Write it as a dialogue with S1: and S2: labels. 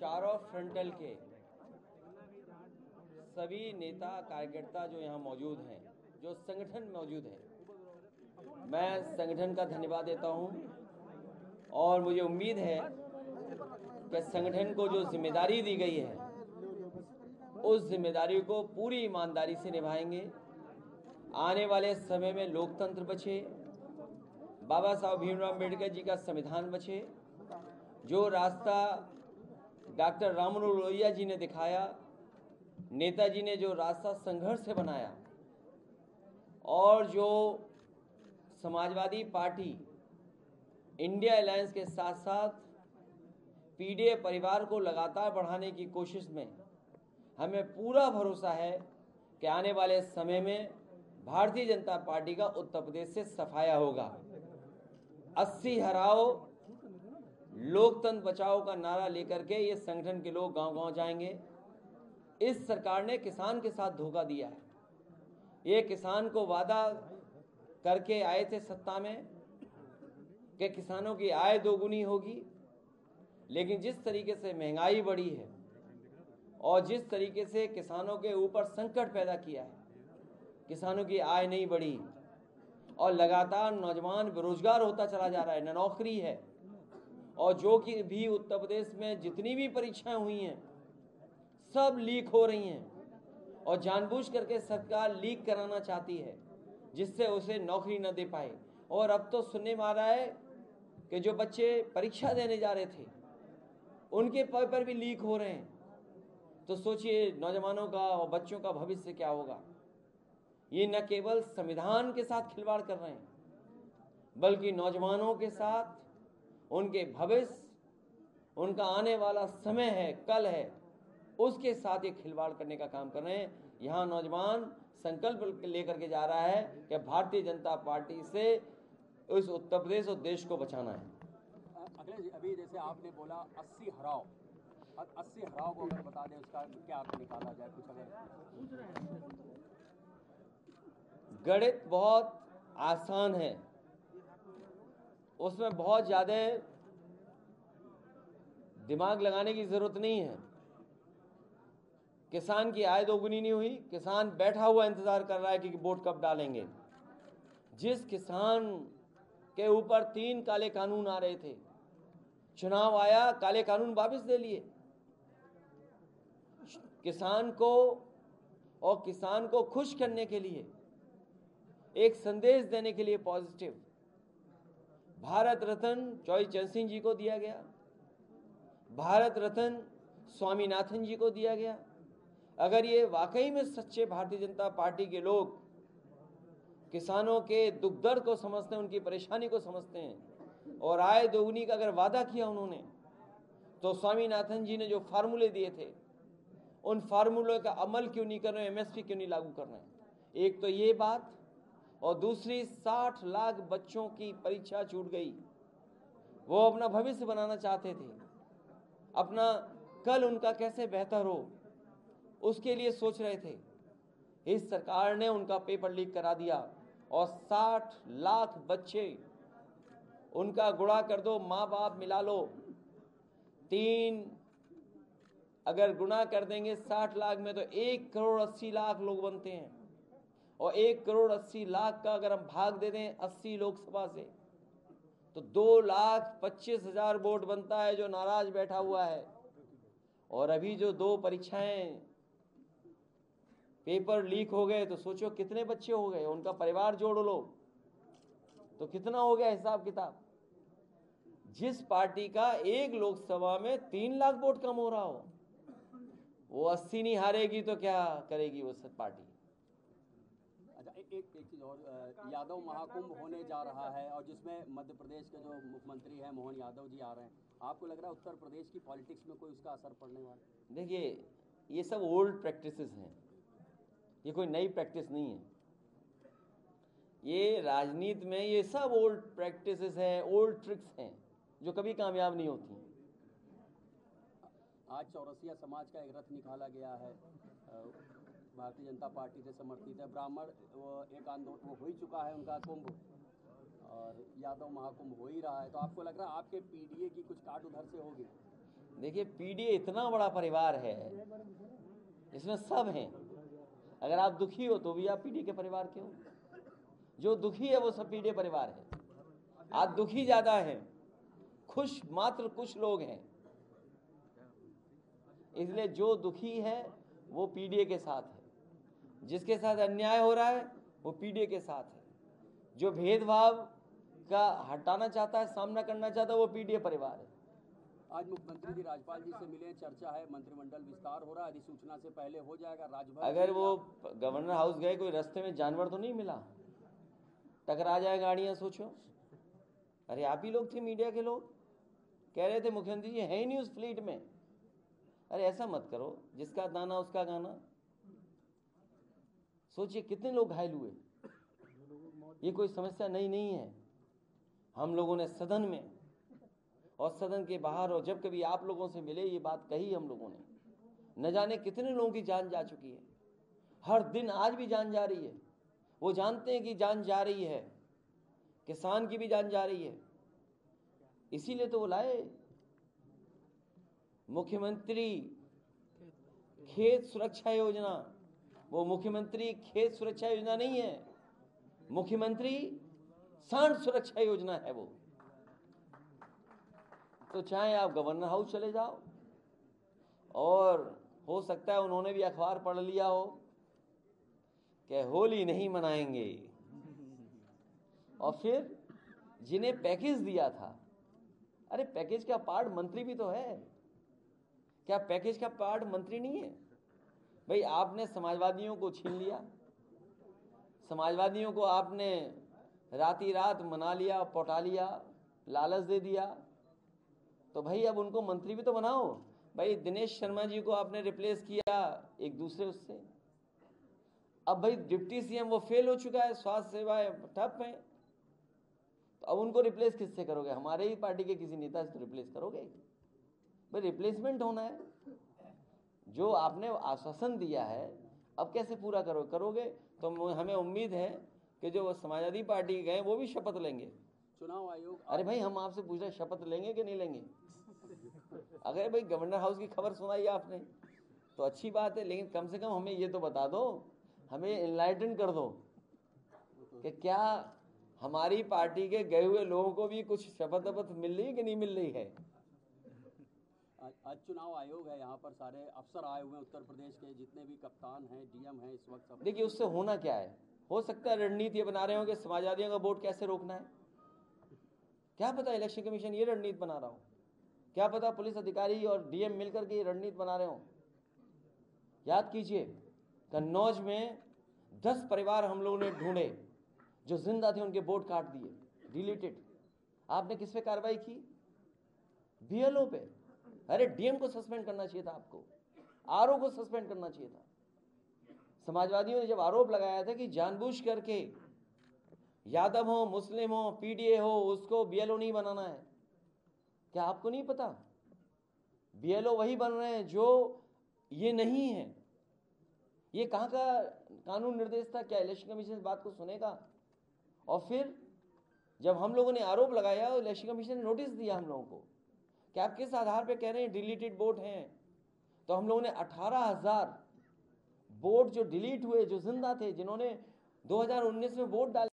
S1: चारों फ्रंटल के सभी नेता कार्यकर्ता जो यहाँ मौजूद हैं, जो संगठन मौजूद हैं, मैं संगठन का धन्यवाद देता हूँ और मुझे उम्मीद है कि संगठन को जो जिम्मेदारी दी गई है उस जिम्मेदारी को पूरी ईमानदारी से निभाएंगे। आने वाले समय में लोकतंत्र बचे, बाबा साहब भीमराव अम्बेडकर जी का संविधान बचे, जो रास्ता डॉक्टर राम मनोहर लोहिया जी ने दिखाया, नेताजी ने जो रास्ता संघर्ष से बनाया और जो समाजवादी पार्टी इंडिया अलायंस के साथ साथ पीडीए परिवार को लगातार बढ़ाने की कोशिश में हमें पूरा भरोसा है कि आने वाले समय में भारतीय जनता पार्टी का उत्तर प्रदेश से सफाया होगा। 80 हराओ, लोकतंत्र बचाओ का नारा लेकर के ये संगठन के लोग गांव-गांव जाएंगे। इस सरकार ने किसान के साथ धोखा दिया है। ये किसान को वादा करके आए थे सत्ता में कि किसानों की आय दोगुनी होगी, लेकिन जिस तरीके से महंगाई बढ़ी है और जिस तरीके से किसानों के ऊपर संकट पैदा किया है, किसानों की आय नहीं बढ़ी और लगातार नौजवान बेरोजगार होता चला जा रहा है, न नौकरी है। और जो कि भी उत्तर प्रदेश में जितनी भी परीक्षाएं हुई हैं सब लीक हो रही हैं और जानबूझ करके सरकार लीक कराना चाहती है जिससे उसे नौकरी न दे पाए। और अब तो सुनने में आ रहा है कि जो बच्चे परीक्षा देने जा रहे थे उनके पेपर भी लीक हो रहे हैं। तो सोचिए नौजवानों का और बच्चों का भविष्य क्या होगा। ये न केवल संविधान के साथ खिलवाड़ कर रहे हैं बल्कि नौजवानों के साथ, उनके भविष्य, उनका आने वाला समय है, कल है, उसके साथ ये खिलवाड़ करने का काम कर रहे हैं। यहाँ नौजवान संकल्प लेकर के जा रहा है कि भारतीय जनता पार्टी से इस उत्तर प्रदेश और देश को बचाना है।
S2: अखिलेश जी, अभी जैसे आपने बोला 80 हराओ, 80 हराओ को अगर बता दें उसका क्या अर्थ निकाला जाए, कुछ अगर।
S1: गणित बहुत आसान है, उसमें बहुत ज़्यादा दिमाग लगाने की जरूरत नहीं है। किसान की आय दोगुनी नहीं हुई, किसान बैठा हुआ इंतजार कर रहा है कि वोट कब डालेंगे। जिस किसान के ऊपर 3 काले कानून आ रहे थे, चुनाव आया, काले कानून वापस ले लिए। किसान को खुश करने के लिए, एक संदेश देने के लिए पॉजिटिव, भारत रत्न चौधरी चरण सिंह जी को दिया गया, भारत रत्न स्वामीनाथन जी को दिया गया। अगर ये वाकई में सच्चे भारतीय जनता पार्टी के लोग किसानों के दुख दर्द को समझते हैं, उनकी परेशानी को समझते हैं और आय दोगुनी का अगर वादा किया उन्होंने, तो स्वामीनाथन जी ने जो फार्मूले दिए थे उन फार्मूले का अमल क्यों नहीं कर रहे, एमएसपी क्यों नहीं लागू कर रहे हैं। एक तो ये बात, और दूसरी 60 लाख बच्चों की परीक्षा छूट गई। वो अपना भविष्य बनाना चाहते थे, अपना कल उनका कैसे बेहतर हो उसके लिए सोच रहे थे। इस सरकार ने उनका पेपर लीक करा दिया और 60 लाख बच्चे, उनका गुणा कर दो, माँ बाप मिला लो, 3 अगर गुणा कर देंगे 60 लाख में तो 1 करोड़ 80 लाख लोग बनते हैं। और 1 करोड़ 80 लाख का अगर हम भाग दे दें 80 लोकसभा से तो 2,25,000 वोट बनता है जो नाराज बैठा हुआ है। और अभी जो 2 परीक्षाएं पेपर लीक हो गए तो सोचो कितने बच्चे हो गए, उनका परिवार जोड़ लो तो कितना हो गया हिसाब किताब। जिस पार्टी का एक लोकसभा में 3 लाख वोट कम हो रहा हो, वो 80 नहीं हारेगी तो क्या करेगी वो सब पार्टी।
S2: अच्छा, एक चीज़ और, यादव महाकुंभ होने जा रहा है और जिसमें मध्य प्रदेश के जो मुख्यमंत्री हैं मोहन यादव जी आ रहे हैं, आपको लग रहा है उत्तर प्रदेश की पॉलिटिक्स में कोई उसका असर पड़ने वाला है?
S1: देखिए, ये सब ओल्ड प्रैक्टिसेस हैं, ये कोई नई प्रैक्टिस नहीं है। ये राजनीति में ये सब ओल्ड प्रैक्टिसेस हैं, ओल्ड ट्रिक्स हैं जो कभी कामयाब नहीं होती।
S2: आज चौरसिया समाज का एक रथ निकाला गया है, भारतीय जनता पार्टी से समर्थित है। ब्राह्मण एक आंदोलन वो हो ही चुका है उनका कुंभ, और यादव महाकुंभ हो ही रहा है। तो आपको लग रहा है आपके पीडीए की कुछ काट उधर से होगी?
S1: देखिए, पीडीए इतना बड़ा परिवार है, इसमें सब हैं। अगर आप दुखी हो तो भी आप पीडीए के परिवार के हो। जो दुखी है वो सब पीडीए परिवार है। आज दुखी ज्यादा है, खुश मात्र कुछ लोग हैं। इसलिए जो दुखी है वो पीडीए के साथ है, जिसके साथ अन्याय हो रहा है वो पीडीए के साथ है, जो भेदभाव का हटाना चाहता है, सामना करना चाहता है, वो पीडीए परिवार है।
S2: आज मुख्यमंत्री जी राज्यपाल जी से मिले, चर्चा है, मंत्रिमंडल विस्तार हो रहा है, अधिसूचना से पहले हो जाएगा। राजभर
S1: अगर वो गवर्नर हाउस गए, कोई रास्ते में जानवर तो नहीं मिला, टकरा जाए गाड़ियां, सोचो। अरे आप ही लोग थे, मीडिया के लोग कह रहे थे मुख्यमंत्री जी है ही नहीं उस फ्लीट में। अरे ऐसा मत करो, जिसका दाना उसका गाना। सोचिए कितने लोग घायल हुए। ये कोई समस्या नहीं है। हम लोगों ने सदन में और सदन के बाहर और जब कभी आप लोगों से मिले, ये बात कही हम लोगों ने। न जाने कितने लोगों की जान जा चुकी है, हर दिन आज भी जान जा रही है। वो जानते हैं कि जान जा रही है, किसान की भी जान जा रही है। इसीलिए तो वो लाए मुख्यमंत्री खेत सुरक्षा योजना। वो मुख्यमंत्री खेत सुरक्षा योजना नहीं है, मुख्यमंत्री सांड सुरक्षा योजना है वो। तो चाहे आप गवर्नर हाउस चले जाओ, और हो सकता है उन्होंने भी अखबार पढ़ लिया हो कि होली नहीं मनाएंगे, और फिर जिन्हें पैकेज दिया था, अरे पैकेज का पार्ट मंत्री भी तो है, क्या पैकेज का पार्ट मंत्री नहीं है? भाई आपने समाजवादियों को छीन लिया, समाजवादियों को आपने राती रात मना लिया, पटा लिया, लालच दे दिया, तो भाई अब उनको मंत्री भी तो बनाओ। भाई दिनेश शर्मा जी को आपने रिप्लेस किया एक दूसरे उससे। अब भाई डिप्टी सीएम वो फेल हो चुका है, स्वास्थ्य सेवाएं ठप हैं, तो अब उनको रिप्लेस किससे करोगे? हमारे ही पार्टी के किसी नेता से तो रिप्लेस करोगे। भाई रिप्लेसमेंट होना है। जो आपने आश्वासन दिया है अब कैसे पूरा करोगे? तो हमें उम्मीद है कि जो समाजवादी पार्टी गए वो भी शपथ लेंगे।
S2: चुनाव आयोग,
S1: अरे भाई हम आपसे पूछ रहे शपथ लेंगे कि नहीं लेंगे? अगर भाई गवर्नर हाउस की खबर सुनाई आपने तो अच्छी बात है, लेकिन कम से कम हमें ये तो बता दो, हमें एनलाइटन कर दो कि क्या हमारी पार्टी के गए हुए लोगों को भी कुछ शपथ मिल रही है कि नहीं मिल रही है।
S2: आज चुनाव आयोग है, यहाँ पर सारे अफसर आए हुए हैं उत्तर प्रदेश के, जितने भी कप्तान हैं, डीएम हैं इस वक्त सब।
S1: देखिए उससे होना क्या है, हो सकता है रणनीति बना रहे हो कि समाजवादियों का वोट कैसे रोकना है। क्या पता इलेक्शन कमीशन ये रणनीति बना रहा हो, क्या पता पुलिस अधिकारी और डीएम मिलकर के ये रणनीति बना रहे हो। याद कीजिए कन्नौज में 10 परिवार हम लोगों ने ढूंढे जो जिंदा थे, उनके वोट काट दिए, डिलीटेड। आपने किस पे कार्रवाई की? बीएलओ पे। अरे डीएम को सस्पेंड करना चाहिए था, आपको आरओ को सस्पेंड करना चाहिए था। समाजवादियों ने जब आरोप लगाया था कि जानबूझ करके यादव हो, मुस्लिम हो, पीडीए हो, उसको बीएलओ नहीं बनाना है, क्या आपको नहीं पता? बीएलओ वही बन रहे हैं जो ये नहीं है। ये कहां का कानून निर्देश था? क्या इलेक्शन कमीशन इस बात को सुनेगा? और फिर जब हम लोगों ने आरोप लगाया, इलेक्शन कमीशन ने नोटिस दिया हम लोगों को कि आप किस आधार पे कह रहे हैं डिलीटेड वोट हैं। तो हम लोगों ने 18,000 वोट जो डिलीट हुए, जो जिंदा थे, जिन्होंने 2019 में वोट डाले,